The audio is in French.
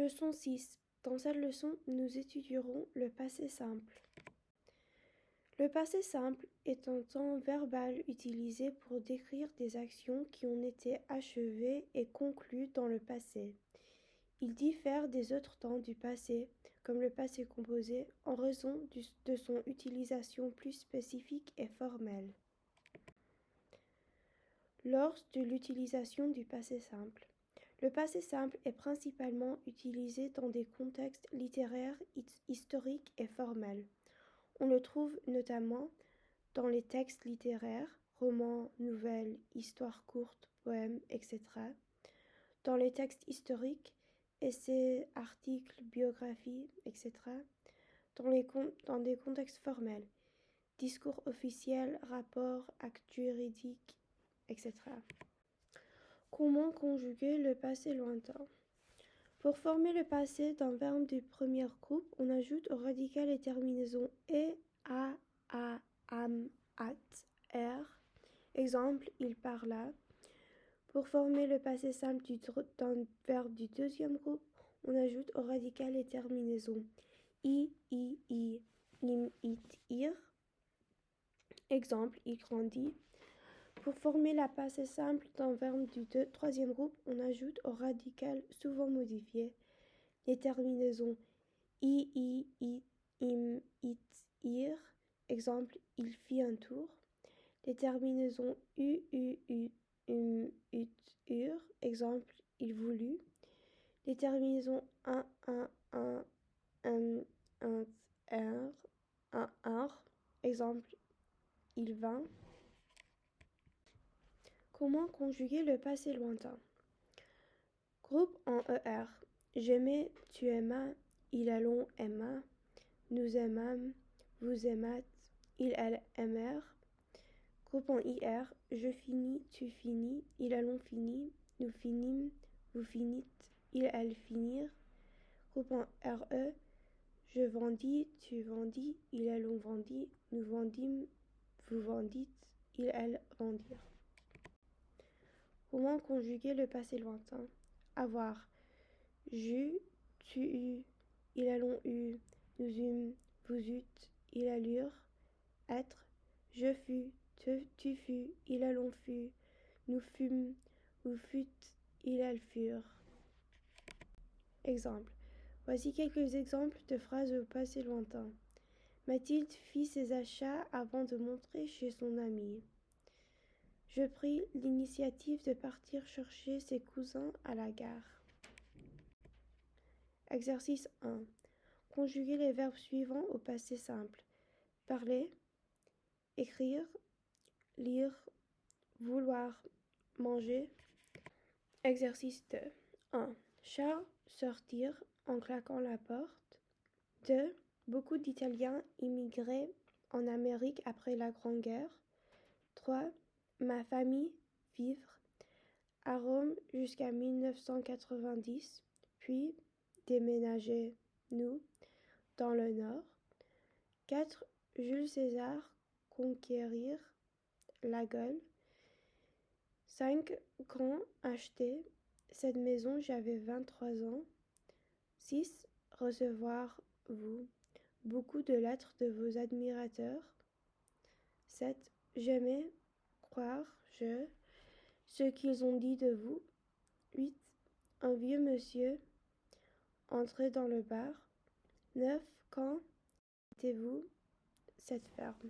Leçon 6. Dans cette leçon, nous étudierons le passé simple. Le passé simple est un temps verbal utilisé pour décrire des actions qui ont été achevées et conclues dans le passé. Il diffère des autres temps du passé, comme le passé composé, en raison de son utilisation plus spécifique et formelle. Lors de l'utilisation du passé simple. Le passé simple est principalement utilisé dans des contextes littéraires, historiques et formels. On le trouve notamment dans les textes littéraires, romans, nouvelles, histoires courtes, poèmes, etc. Dans les textes historiques, essais, articles, biographies, etc. Dans des contextes formels, discours officiels, rapports, actes juridiques, etc. Comment conjuguer le passé lointain? Pour former le passé d'un verbe du premier groupe, on ajoute au radical les terminaisons et, a, am, at, er. Exemple, il parla. Pour former le passé simple d'un verbe du deuxième groupe, on ajoute au radical les terminaisons i, im, it, ir. Exemple, il grandit. Pour former la passé simple d'un verbe du troisième groupe, on ajoute au radical souvent modifié les terminaisons i, im, it, ir. Exemple, il fit un tour. Les terminaisons ut, ut, ur. Exemple, il voulut. Les terminaisons un, ar. Exemple, il vint. Comment conjuguer le passé lointain? Groupe en ER. J'aimais, tu aimas, il allons aima, nous aimâmes, vous aimâtes, ils elles aimèrent. Groupe en IR. Je finis, tu finis, il allons fini, nous finîmes, vous finîtes, ils elles finirent. Groupe en RE. Je vendis, tu vendis, il allons vendit, nous vendîmes, vous vendîtes, ils elles vendirent. Comment conjuguer le passé lointain? Avoir. J'eus, tu eus, ils allons eu, nous eûmes, vous eûtes, ils allurent. Être. Je fus, tu fus, ils allons fut, nous fûmes, vous fûtes, ils elles furent. Exemple. Voici quelques exemples de phrases au passé lointain. Mathilde fit ses achats avant de montrer chez son amie. Je pris l'initiative de partir chercher ses cousins à la gare. Exercice 1. Conjuguer les verbes suivants au passé simple. Parler, écrire, lire, vouloir, manger. Exercice 2. 1. Charles sortir en claquant la porte. 2. Beaucoup d'Italiens immigraient en Amérique après la Grande Guerre. 3. Ma famille vivre à Rome jusqu'à 1990, puis déménager, nous, dans le nord. 4. Jules César conquérir la Gaule. 5. Quand acheter cette maison, j'avais 23 ans. 6. Recevoir, vous, beaucoup de lettres de vos admirateurs. 7. J'aimais croire, ce qu'ils ont dit de vous. 8. Un vieux monsieur entrait dans le bar. 9. Quand quittez-vous cette ferme?